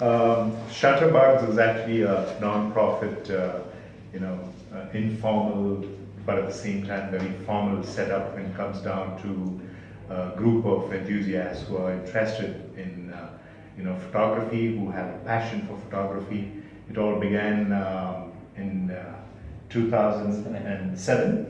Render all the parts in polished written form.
Shutterbugs is actually a non-profit, informal, but at the same time very formal setup when it comes down to a group of enthusiasts who are interested in, photography, who have a passion for photography. It all began in 2007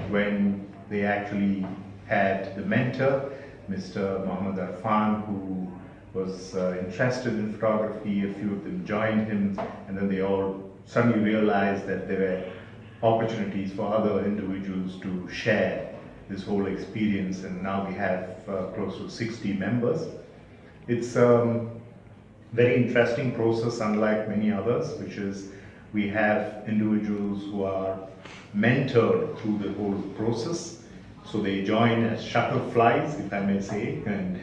when they actually had the mentor, Mr. Mohammed Arfan, who was interested in photography. A few of them joined him, and then they all suddenly realized that there were opportunities for other individuals to share this whole experience, and now we have close to 60 members. It's a very interesting process, unlike many others, which is we have individuals who are mentored through the whole process. So they join as shutterflies, if I may say, and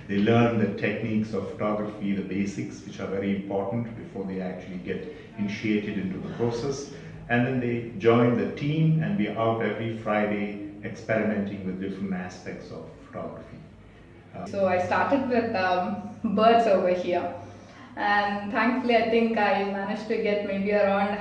they learn the techniques of photography, the basics, which are very important before they actually get initiated into the process. And then they join the team, and we are out every Friday experimenting with different aspects of photography. So I started with birds over here, and thankfully I think I managed to get maybe around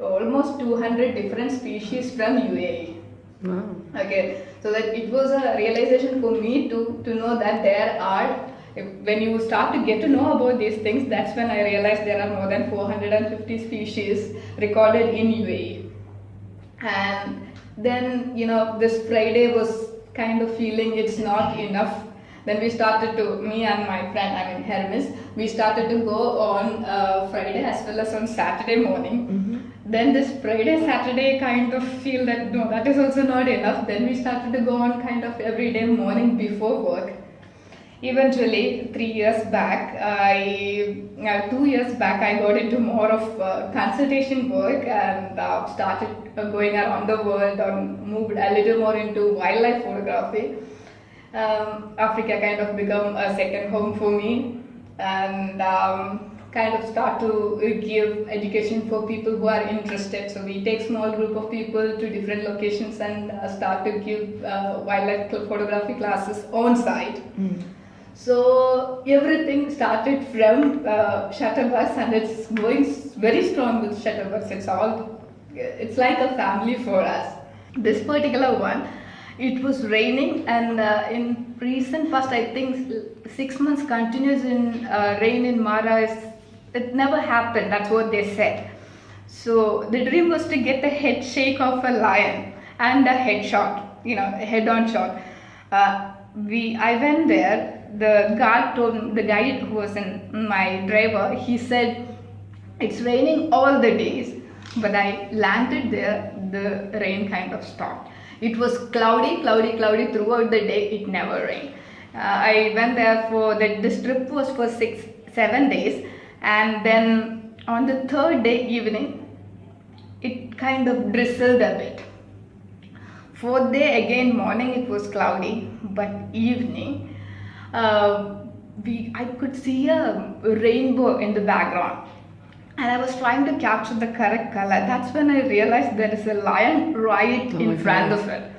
almost 200 different species from UAE. Wow. Okay, so that it was a realization for me to know that there are, when you start to get to know about these things, that's when I realized there are more than 450 species recorded in UAE. And then, this Friday was kind of feeling it's not enough. Then we started to, me and my friend, Hermes, we started to go on Friday as well as on Saturday morning. Mm-hmm. Then this Friday, Saturday kind of feel that no, that is also not enough. Then we started to go on kind of every day morning before work. Eventually, 3 years back, 2 years back, I got into more of consultation work and started going around the world and moved a little more into wildlife photography. Africa kind of become a second home for me, and kind of start to give education for people who are interested. So we take small group of people to different locations and start to give wildlife photography classes on site. Mm. So everything started from Shutterbugs, and it's going very strong with Shutterbugs. It's like a family for us. This particular one, it was raining, and in recent past, I think 6 months continuous in rain in Mara, it never happened. That's what they said. So the dream was to get the head shake of a lion and a headshot, a head-on shot. I went there. The guide who was my driver, he said it's raining all the days, but I landed there, the rain kind of stopped. It was cloudy throughout the day. It never rained. I went there this trip was for 6-7 days, and then on the third day evening, it kind of drizzled a bit. Fourth day again morning it was cloudy, but evening I could see a rainbow in the background. And I was trying to capture the correct color. That's when I realized there is a lion right in front of it.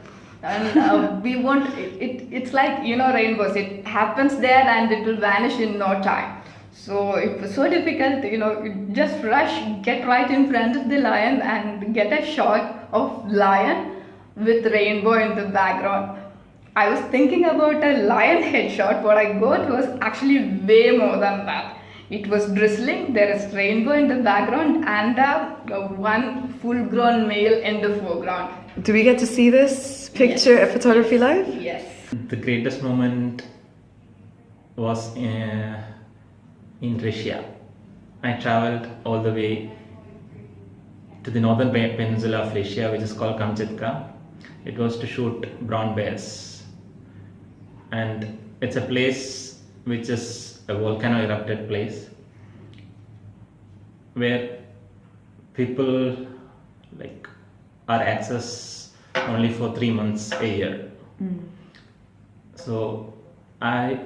And we want it's like, rainbows. It happens there and it will vanish in no time. So it was so difficult, just rush, get right in front of the lion and get a shot of lion with rainbow in the background. I was thinking about a lion headshot. What I got was actually way more than that. It was drizzling, there is rainbow in the background, and one full-grown male in the foreground. Do we get to see this picture at Photography Live? Yes. The greatest moment was in Russia. I traveled all the way to the northern peninsula of Russia, which is called Kamchatka. It was to shoot brown bears. And it's a place which is a volcano erupted place where people are access only for 3 months a year. Mm. So I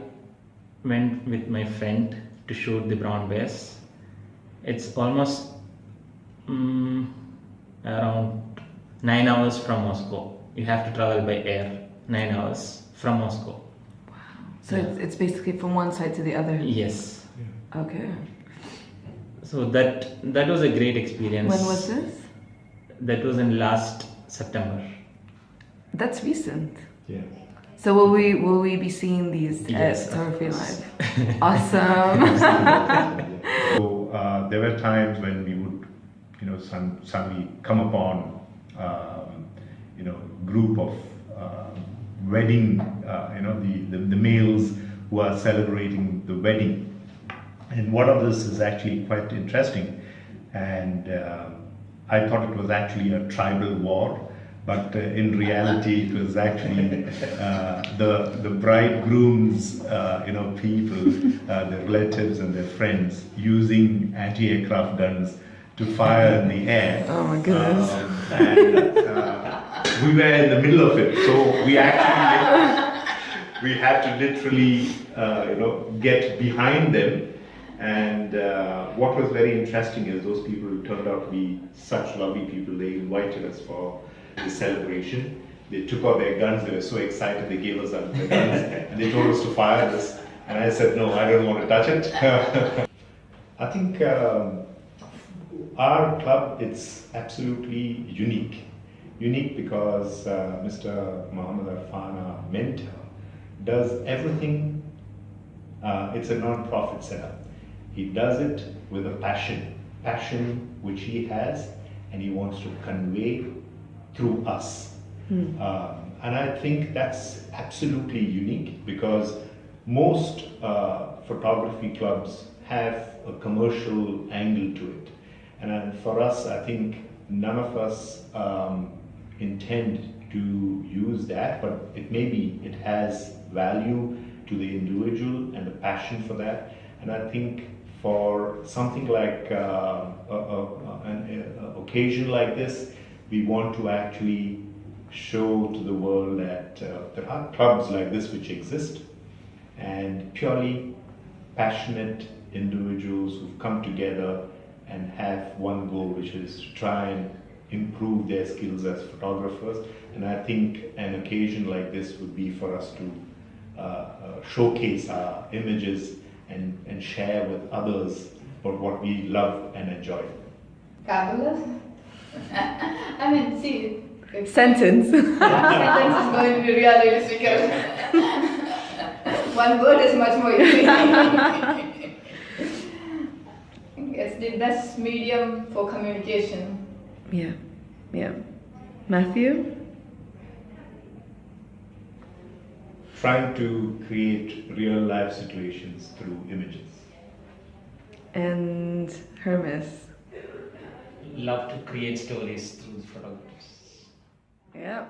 went with my friend to shoot the brown bears. It's almost around 9 hours from Moscow. You have to travel by air 9 hours from Moscow. So it's basically from one side to the other. Yes. Okay. So that was a great experience. When was this? That was in last September. That's recent. Yeah. So will we be seeing these Yes, at of Photography course. Live? Awesome. So there were times when we would, suddenly come upon, group of wedding, the males who are celebrating the wedding. And one of this is actually quite interesting, and I thought it was actually a tribal war, but in reality it was actually the bridegroom's people, their relatives and their friends using anti-aircraft guns to fire in the air. Oh my goodness. And we were in the middle of it, so we actually we had to literally get behind them. And what was very interesting is those people turned out to be such lovely people. They invited us for the celebration. They took out their guns. They were so excited. They gave us the guns and they told us to fire this. And I said, no, I don't want to touch it. I think our club, it's absolutely unique. Unique because Mr. Mohammed Irfan, our mentor, does everything. It's a non-profit setup. He does it with a passion which he has, and he wants to convey through us. And I think that's absolutely unique because most photography clubs have a commercial angle to it. And for us, I think none of us intend to use that, but it has value to the individual and the passion for that. And I think for something like an occasion like this, we want to actually show to the world that there are clubs like this which exist, and purely passionate individuals who've come together and have one goal, which is to try and improve their skills as photographers. And I think an occasion like this would be for us to showcase our images and share with others about what we love and enjoy. Fabulous. I mean, see. Sentence. Sentence is going to be really difficult. One word is much more easy. It's the best medium for communication. Yeah. Yeah. Matthew? Trying to create real life situations through images. And Hermes? Love to create stories through photographs. Yeah.